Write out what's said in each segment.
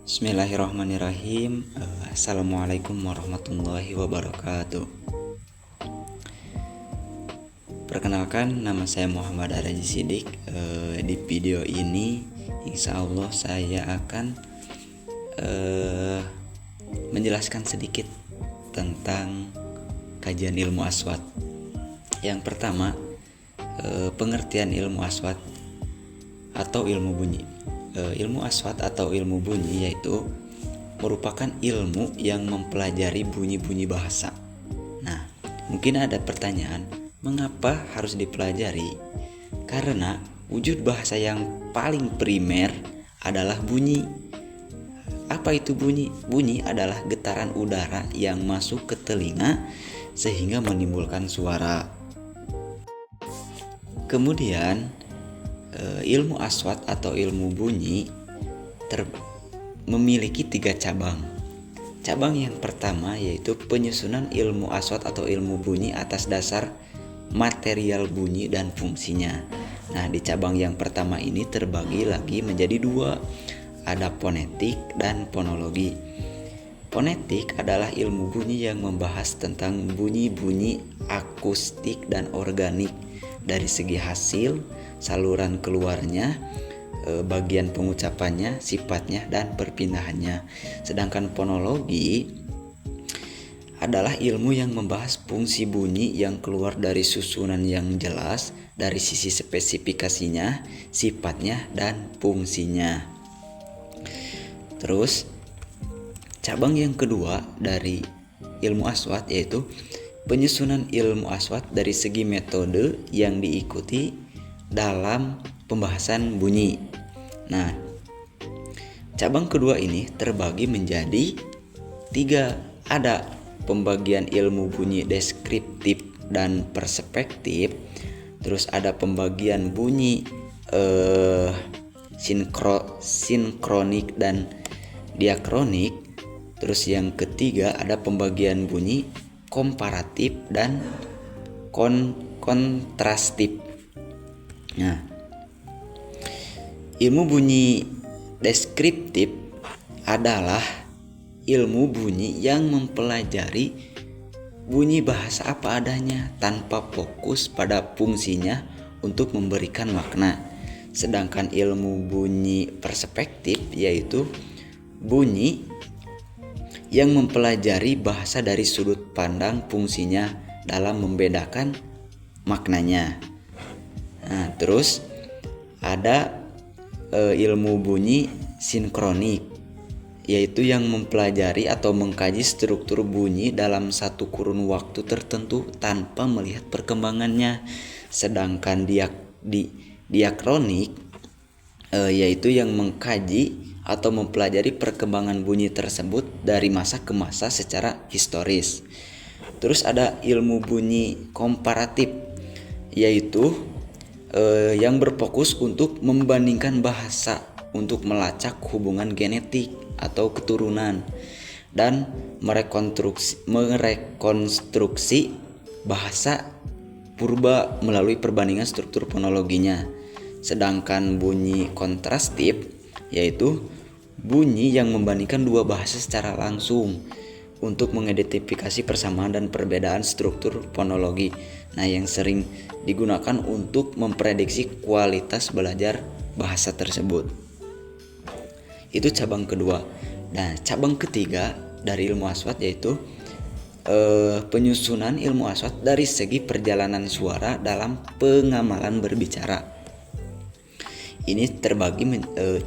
Bismillahirrahmanirrahim. Assalamualaikum warahmatullahi wabarakatuh. Perkenalkan, nama saya Muhammad Araji Sidik. Di video ini insya Allah saya akan menjelaskan sedikit tentang kajian ilmu aswat. Yang pertama, pengertian ilmu aswat atau ilmu bunyi. Ilmu aswat atau ilmu bunyi yaitu merupakan ilmu yang mempelajari bunyi-bunyi bahasa. Nah, mungkin ada pertanyaan, mengapa harus dipelajari? Karena wujud bahasa yang paling primer adalah bunyi. Apa itu bunyi? Bunyi adalah getaran udara yang masuk ke telinga sehingga menimbulkan suara. Kemudian ilmu aswat atau ilmu bunyi memiliki 3 cabang. Cabang yang pertama yaitu penyusunan ilmu aswat atau ilmu bunyi atas dasar material bunyi dan fungsinya. Nah, di cabang yang pertama ini terbagi lagi menjadi 2, ada fonetik dan fonologi. Fonetik adalah ilmu bunyi yang membahas tentang bunyi-bunyi akustik dan organik dari segi hasil, saluran keluarnya, bagian pengucapannya, sifatnya, dan perpindahannya. Sedangkan fonologi adalah ilmu yang membahas fungsi bunyi yang keluar dari susunan yang jelas dari sisi spesifikasinya, sifatnya, dan fungsinya. Terus, cabang yang kedua dari ilmu aswat yaitu penyusunan ilmu aswat dari segi metode yang diikuti dalam pembahasan bunyi. Nah, cabang kedua ini terbagi menjadi 3. Ada pembagian ilmu bunyi deskriptif dan perspektif. Terus ada pembagian bunyi sinkronik dan diakronik. Terus yang ketiga ada pembagian bunyi komparatif dan kontrastif. Nah, ilmu bunyi deskriptif adalah ilmu bunyi yang mempelajari bunyi bahasa apa adanya tanpa fokus pada fungsinya untuk memberikan makna. Sedangkan ilmu bunyi perspektif yaitu bunyi yang mempelajari bahasa dari sudut pandang fungsinya dalam membedakan maknanya. Nah, terus ada ilmu bunyi sinkronik, yaitu yang mempelajari atau mengkaji struktur bunyi dalam satu kurun waktu tertentu tanpa melihat perkembangannya. Sedangkan diakronik yaitu yang mengkaji atau mempelajari perkembangan bunyi tersebut dari masa ke masa secara historis. Terus ada ilmu bunyi komparatif, yaitu yang berfokus untuk membandingkan bahasa untuk melacak hubungan genetik atau keturunan dan merekonstruksi bahasa purba melalui perbandingan struktur fonologinya. Sedangkan bunyi kontrastif yaitu bunyi yang membandingkan 2 bahasa secara langsung untuk mengidentifikasi persamaan dan perbedaan struktur fonologi. Nah, yang sering digunakan untuk memprediksi kualitas belajar bahasa tersebut. Itu cabang kedua. Nah, cabang ketiga dari ilmu aswat yaitu penyusunan ilmu aswat dari segi perjalanan suara dalam pengamalan berbicara.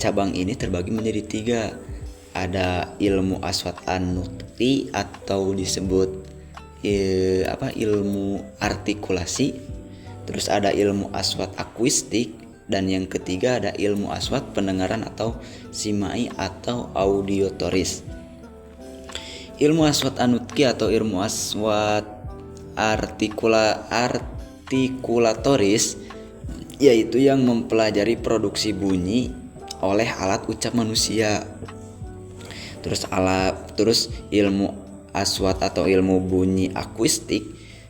Cabang ini terbagi menjadi 3. Ada ilmu aswat an-nutqi atau disebut ilmu artikulasi. Terus ada ilmu aswat akuistik, dan yang ketiga ada ilmu aswat pendengaran atau simai atau audiotoris. Ilmu aswat an-nutqi atau ilmu aswat artikulatoris yaitu yang mempelajari produksi bunyi oleh alat ucap manusia. Terus ilmu aswat atau ilmu bunyi akuistik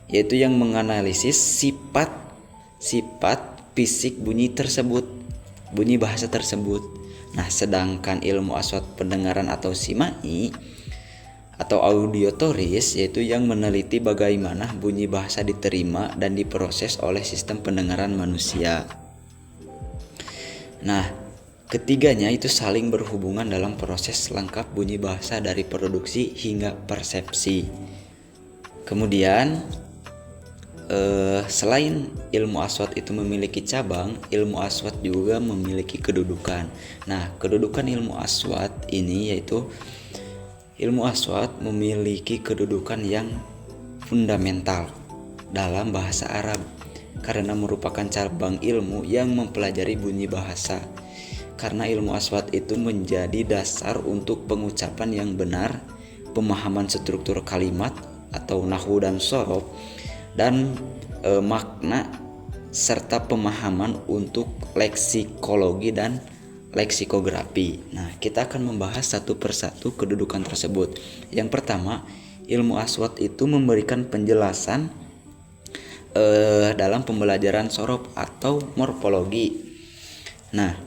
yaitu yang menganalisis sifat fisik bunyi tersebut, bunyi bahasa tersebut. Nah, sedangkan ilmu aswat pendengaran atau simai atau audiotoris yaitu yang meneliti bagaimana bunyi bahasa diterima dan diproses oleh sistem pendengaran manusia. Nah, ketiganya itu saling berhubungan dalam proses lengkap bunyi bahasa dari produksi hingga persepsi. Kemudian selain ilmu aswat itu memiliki cabang, ilmu aswat juga memiliki kedudukan. Nah, kedudukan ilmu aswat ini yaitu ilmu aswat memiliki kedudukan yang fundamental dalam bahasa Arab karena merupakan cabang ilmu yang mempelajari bunyi bahasa. Karena ilmu aswat itu menjadi dasar untuk pengucapan yang benar, pemahaman struktur kalimat atau nahwu dan shorof, dan makna serta pemahaman untuk leksikologi dan leksikografi. Nah, kita akan membahas satu persatu kedudukan tersebut. Yang pertama, ilmu aswat itu memberikan penjelasan dalam pembelajaran shorof atau morfologi. Nah,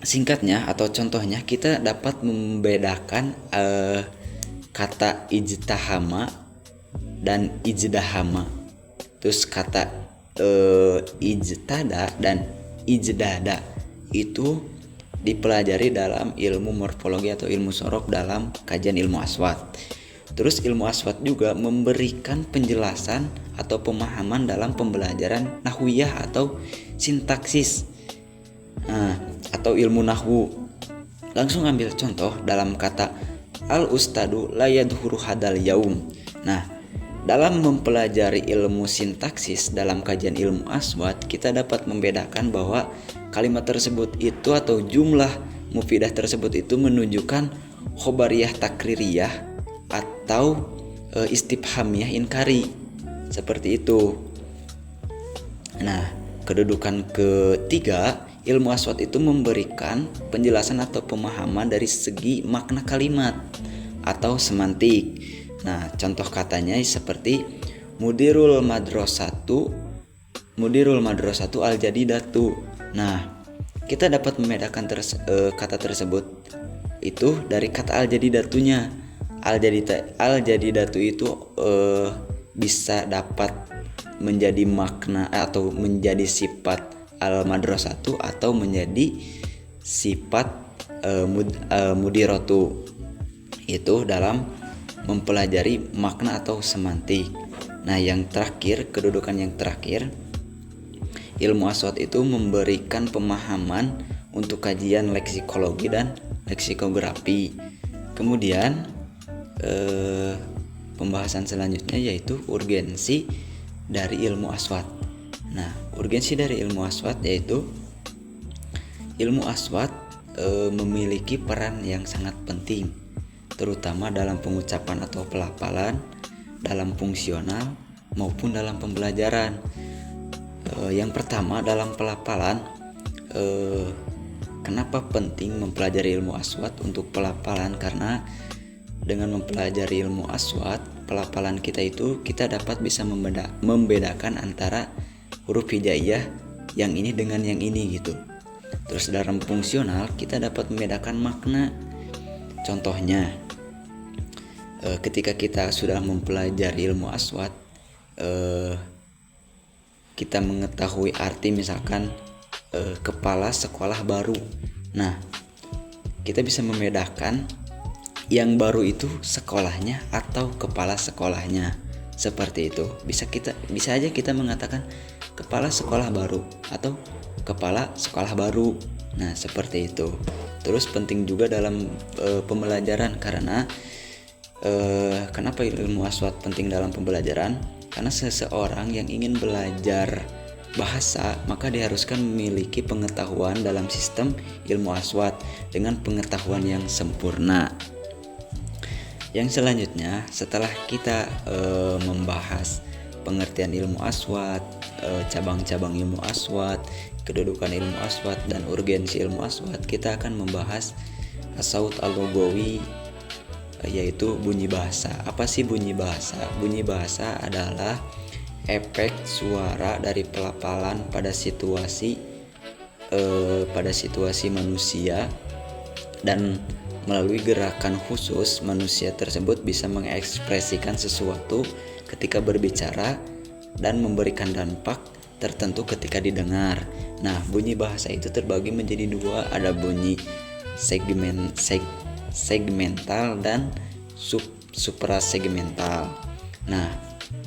singkatnya atau contohnya kita dapat membedakan kata ijtahama dan ijdahama. Terus kata ijtada dan ijdada itu dipelajari dalam ilmu morfologi atau ilmu shorof dalam kajian ilmu aswat. Terus ilmu aswat juga memberikan penjelasan atau pemahaman dalam pembelajaran nahwiyah atau sintaksis. Atau ilmu nahwu. Langsung ambil contoh dalam kata al ustadu la yadhuru hadal yaum. Nah, dalam mempelajari ilmu sintaksis dalam kajian ilmu aswat, kita dapat membedakan bahwa kalimat tersebut itu atau jumlah mufidah tersebut itu menunjukkan khobariyah takririyah atau istifhamiyah inkari. Seperti itu. Nah, kedudukan ketiga, ilmu aswat itu memberikan penjelasan atau pemahaman dari segi makna kalimat atau semantik. Nah, contoh katanya seperti mudirul madrasatu al-jadidatu. Nah, kita dapat membedakan kata tersebut itu dari kata al-jadidatunya. Al-jadidatu itu bisa dapat menjadi makna atau menjadi sifat al-madrasatu atau menjadi sifat mudiratu. Itu dalam mempelajari makna atau semantik. Nah, yang terakhir, kedudukan yang terakhir, ilmu aswat itu memberikan pemahaman untuk kajian leksikologi dan leksikografi. Kemudian pembahasan selanjutnya yaitu urgensi dari ilmu aswat. Nah, urgensi dari ilmu aswat yaitu ilmu aswat memiliki peran yang sangat penting, terutama dalam pengucapan atau pelafalan, dalam fungsional maupun dalam pembelajaran. Yang pertama, dalam pelafalan, kenapa penting mempelajari ilmu aswat untuk pelafalan? Karena dengan mempelajari ilmu aswat, pelafalan kita dapat bisa membedakan antara huruf hijaiyah yang ini dengan yang ini gitu. Terus dalam fungsional kita dapat membedakan makna. Contohnya, ketika kita sudah mempelajari ilmu aswat, kita mengetahui arti misalkan kepala sekolah baru. Nah, kita bisa membedakan yang baru itu sekolahnya atau kepala sekolahnya. Seperti itu. Bisa aja kita mengatakan kepala sekolah baru atau kepala sekolah baru. Nah, seperti itu. Terus penting juga dalam pembelajaran karena kenapa ilmu aswat penting dalam pembelajaran? Karena seseorang yang ingin belajar bahasa maka diharuskan memiliki pengetahuan dalam sistem ilmu aswat dengan pengetahuan yang sempurna. Yang selanjutnya, setelah kita membahas pengertian ilmu aswat, cabang-cabang ilmu aswat, kedudukan ilmu aswat, dan urgensi ilmu aswat, kita akan membahas as-saut al-lughawi, yaitu bunyi bahasa. Apa sih bunyi bahasa? Bunyi bahasa adalah efek suara dari pelafalan pada situasi manusia dan melalui gerakan khusus manusia tersebut bisa mengekspresikan sesuatu ketika berbicara dan memberikan dampak tertentu ketika didengar. Nah, bunyi bahasa itu terbagi menjadi dua, ada bunyi segmental dan suprasegmental. Nah,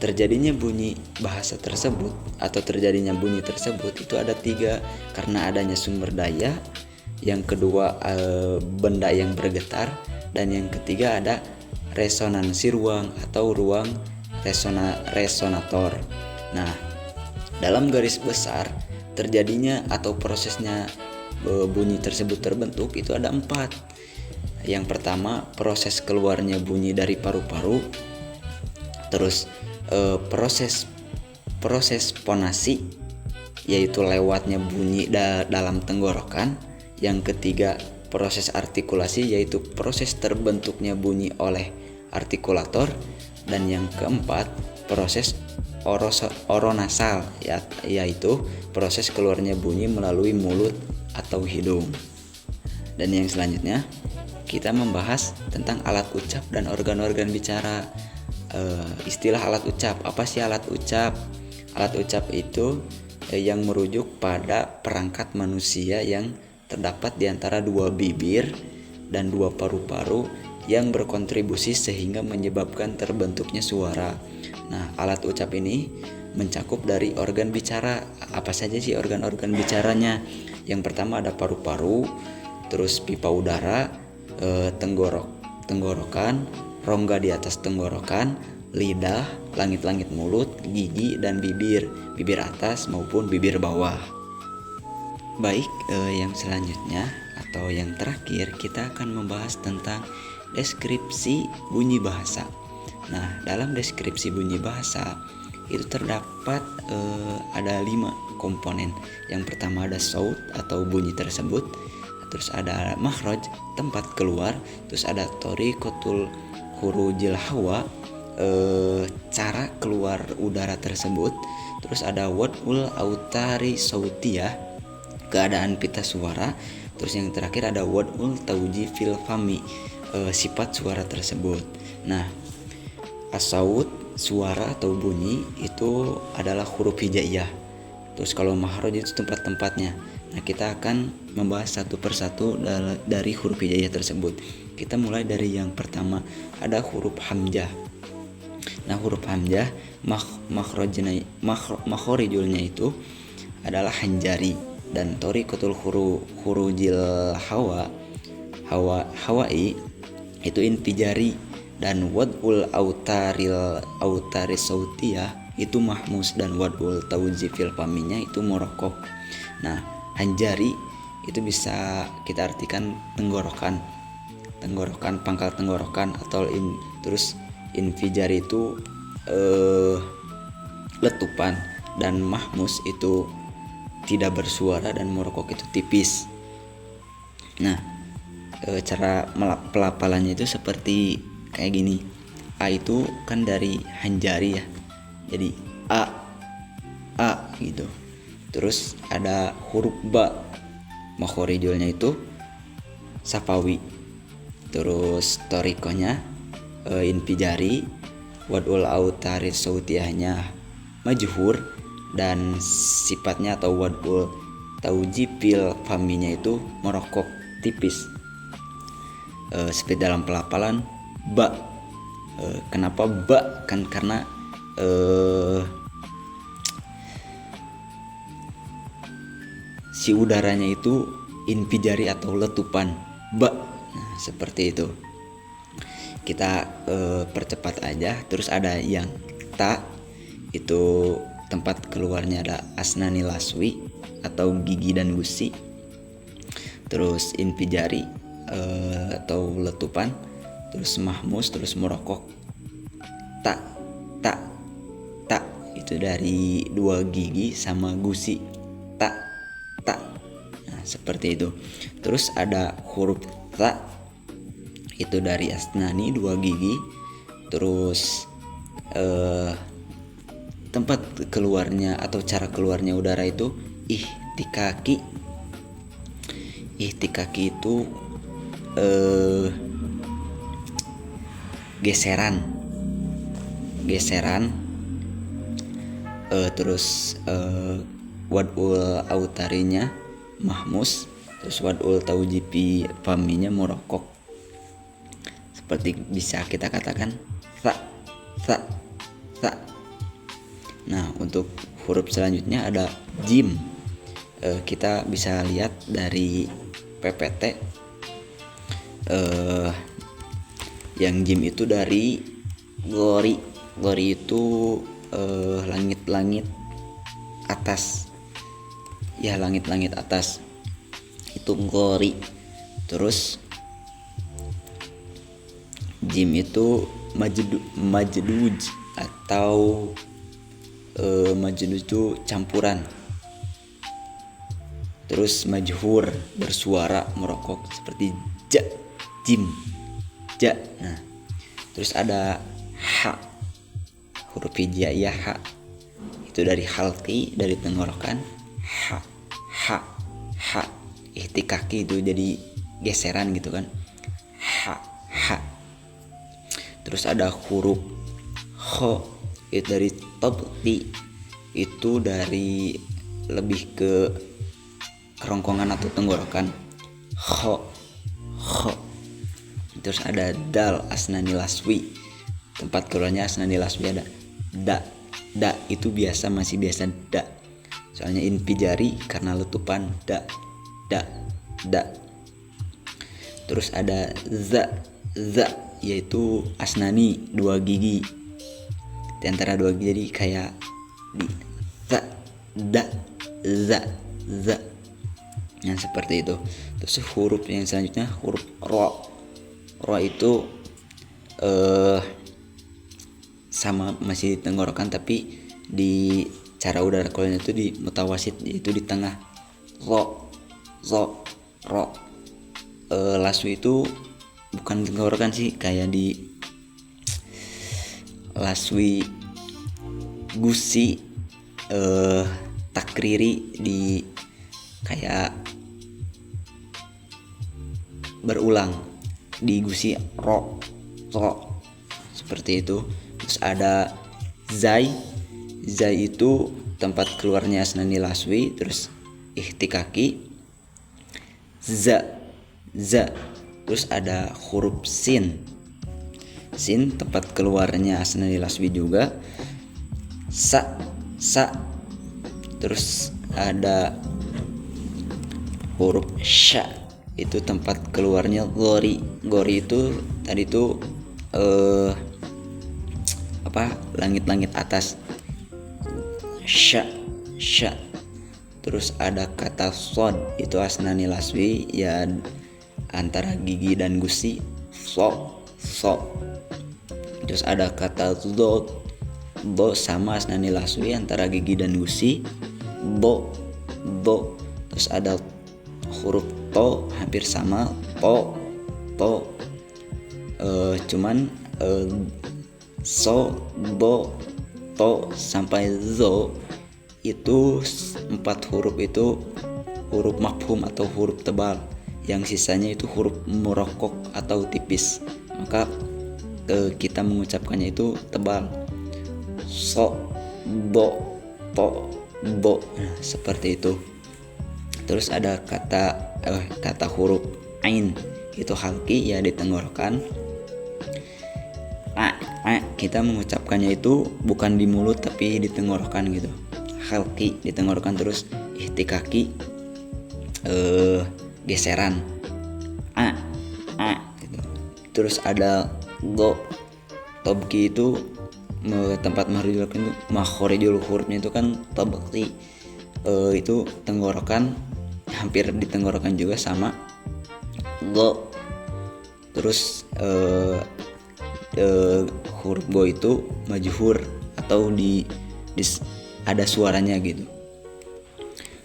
terjadinya bunyi bahasa tersebut atau terjadinya bunyi tersebut itu ada 3, karena adanya sumber daya, yang kedua benda yang bergetar, dan yang ketiga ada resonansi ruang atau ruang resonator. Nah, dalam garis besar terjadinya atau prosesnya bunyi tersebut terbentuk itu ada 4. Yang pertama, proses keluarnya bunyi dari paru-paru, terus proses fonasi, yaitu lewatnya bunyi dalam tenggorokan. Yang ketiga, proses artikulasi, yaitu proses terbentuknya bunyi oleh artikulator. Dan yang keempat, proses oronasal, yaitu proses keluarnya bunyi melalui mulut atau hidung. Dan yang selanjutnya kita membahas tentang alat ucap dan organ-organ bicara. Istilah alat ucap, apa sih alat ucap? Alat ucap itu yang merujuk pada perangkat manusia yang terdapat di antara 2 bibir dan 2 paru-paru yang berkontribusi sehingga menyebabkan terbentuknya suara. Nah, alat ucap ini mencakup dari organ bicara. Apa saja sih organ-organ bicaranya? Yang pertama ada paru-paru, terus pipa udara, tenggorokan, rongga di atas tenggorokan, lidah, langit-langit mulut, gigi, dan bibir atas maupun bibir bawah. Baik, yang selanjutnya atau yang terakhir kita akan membahas tentang deskripsi bunyi bahasa. Nah, dalam deskripsi bunyi bahasa itu terdapat ada 5 komponen. Yang pertama ada saut atau bunyi tersebut, terus ada makhraj, tempat keluar, terus ada thariqatul khurujil hawa, cara keluar udara tersebut, terus ada wad'ul autari sautiyah, keadaan pita suara, terus yang terakhir ada wad'ul tauji fil fami, sifat suara tersebut. Nah, as-saut, suara atau bunyi itu adalah huruf hijaiyah. Terus kalau makhraj itu tempat-tempatnya. Nah, kita akan membahas satu persatu dari huruf hijaiyah tersebut. Kita mulai dari yang pertama, ada huruf hamzah. Nah, huruf hamzah makhrijulnya itu adalah hanjari, dan thariqatul khurujil hawai itu infijari, dan wad'ul autari sautiyah itu mahmus, dan wad'ul tawjifil faminya itu murakkab. Nah, hanjari itu bisa kita artikan tenggorokan, pangkal tenggorokan, atau terus infijari itu letupan, dan mahmus itu tidak bersuara, dan murakkab itu tipis. Nah, cara pelafalannya itu seperti kayak gini. A itu kan dari hanjari ya, jadi a gitu. Terus ada huruf ba, makhorijulnya itu safawi. Terus torikonya infijari, wad'ul autari sautiyahnya majhur, dan sifatnya atau wad'ul taujifil faminya itu murakkab, tipis. Seperti dalam pelafalan ba. Kenapa ba? Kan karena si udaranya itu infijari atau letupan, ba. Nah, seperti itu. Kita percepat aja. Terus ada yang ta, itu tempat keluarnya ada asnani laswi atau gigi dan gusi. Terus infijari atau letupan, terus mahmus, terus murakkab. Ta itu dari 2 gigi sama gusi, ta. Nah, seperti itu. Terus ada huruf ta, itu dari asnani 2 gigi. Terus tempat keluarnya atau cara keluarnya udara itu ihtikaki itu geseran, terus wadul autarinya mahmus, terus wadul taujipi faminya murokok. Seperti bisa kita katakan sa. Nah, untuk huruf selanjutnya ada jim. Kita bisa lihat dari PPT yang jim itu dari gori itu langit-langit atas, ya langit-langit atas itu gori. Terus jim itu majduj atau majduj itu campuran. Terus majhur bersuara merokok seperti ja, jim, ja. Nah, terus ada ha, huruf hijaiyah ha itu dari halqi, dari tenggorokan. Ha, ihtikaki itu jadi geseran gitu kan. Ha. Terus ada huruf kho itu dari tabti, itu dari lebih ke kerongkongan atau tenggorokan. Kho. Terus ada dal asnani laswi, tempat keluarnya asnani laswi ada da itu masih biasa da, soalnya infijari karena letupan da. Terus ada za yaitu asnani, dua gigi, di antara dua gigi jadi kayak di za. Yang seperti itu. Terus huruf yang selanjutnya huruf ro itu sama masih di tenggorokan, tapi di cara udara keluarnya itu di mutawasit, yaitu di tengah. Ro. Laswi itu bukan tenggorokan sih, kayak di laswi gusi, takriri di kayak berulang di gusi ro seperti itu. Terus ada zai itu tempat keluarnya asnani laswi, terus ihtikaki za. Terus ada huruf sin tempat keluarnya asnani laswi juga sa. Terus ada huruf sya itu tempat keluarnya gori itu tadi itu langit-langit atas, sya. Terus ada kata sod itu asnani laswi, ya antara gigi dan gusi, so. Terus ada kata do sama asnani laswi antara gigi dan gusi, do. Terus ada huruf to hampir sama, to cuman so, do, to sampai zo itu 4 huruf itu huruf mafhum atau huruf tebal, yang sisanya itu huruf murokok atau tipis, maka kita mengucapkannya itu tebal. So, do, to, bo. Nah, seperti itu. Terus ada kata huruf ain itu halki, ya di tenggorokan. Kita mengucapkannya itu bukan di mulut tapi di tenggorokan gitu. Halki di tenggorokan. Terus ihtikaki geseran gitu. Terus ada go tobki itu tempat makhorijul hurufnya itu kan tabqi, itu tenggorokan, hampir di tenggorokan juga sama go. Terus huruf go itu majhur atau ada suaranya gitu.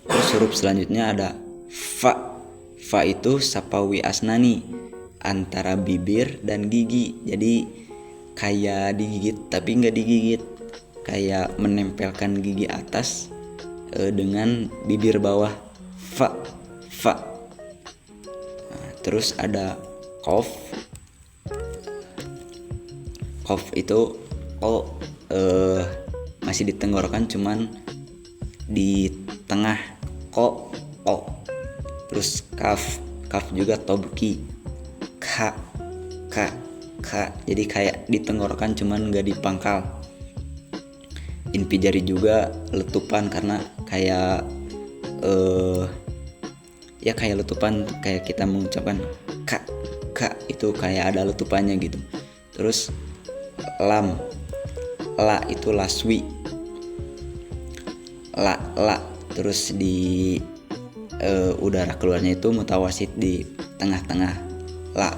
Terus huruf selanjutnya ada fa itu sapawi asnani, antara bibir dan gigi, jadi kayak digigit tapi nggak digigit, kayak menempelkan gigi atas dengan bibir bawah, fa. Nah, terus ada Qaf. Qaf itu masih di tenggorokan, cuman di tengah ko. Terus kaf juga tobki, ka. Jadi kayak di tenggorokan cuman gak di pangkal. Inpijari juga letupan karena kayak ya kayak letupan, kayak kita mengucapkan ka itu kayak ada letupannya gitu. Terus la itu laswi, la terus di udara keluarnya itu mutawasit di tengah-tengah, la.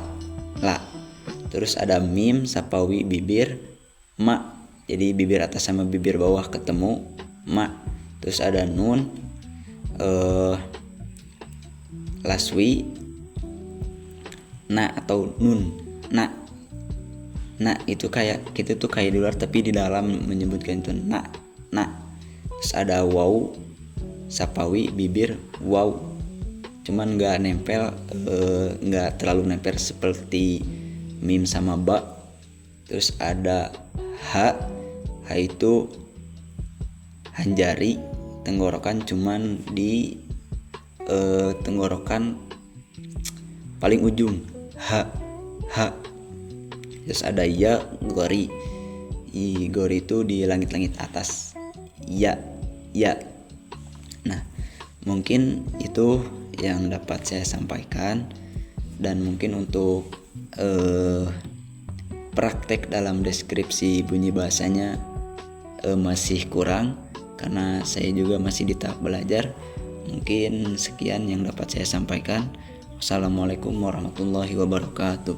Terus ada mim sapawi bibir, ma, jadi bibir atas sama bibir bawah ketemu, ma. Terus ada nun laswi, na atau nun, na itu kayak kita tuh kayak di luar tapi di dalam menyebutkan itu na. Terus ada waw sapawi bibir, waw, cuman nggak nempel, nggak terlalu nempel seperti mim sama ba. Terus ada ha itu hanjari tenggorokan, cuman di tenggorokan paling ujung, ha. Terus ada ya gori, gori itu di langit-langit atas, ya. Nah, mungkin itu yang dapat saya sampaikan, dan mungkin untuk praktek dalam deskripsi bunyi bahasanya masih kurang karena saya juga masih di tahap belajar. Mungkin sekian yang dapat saya sampaikan. Wassalamualaikum warahmatullahi wabarakatuh.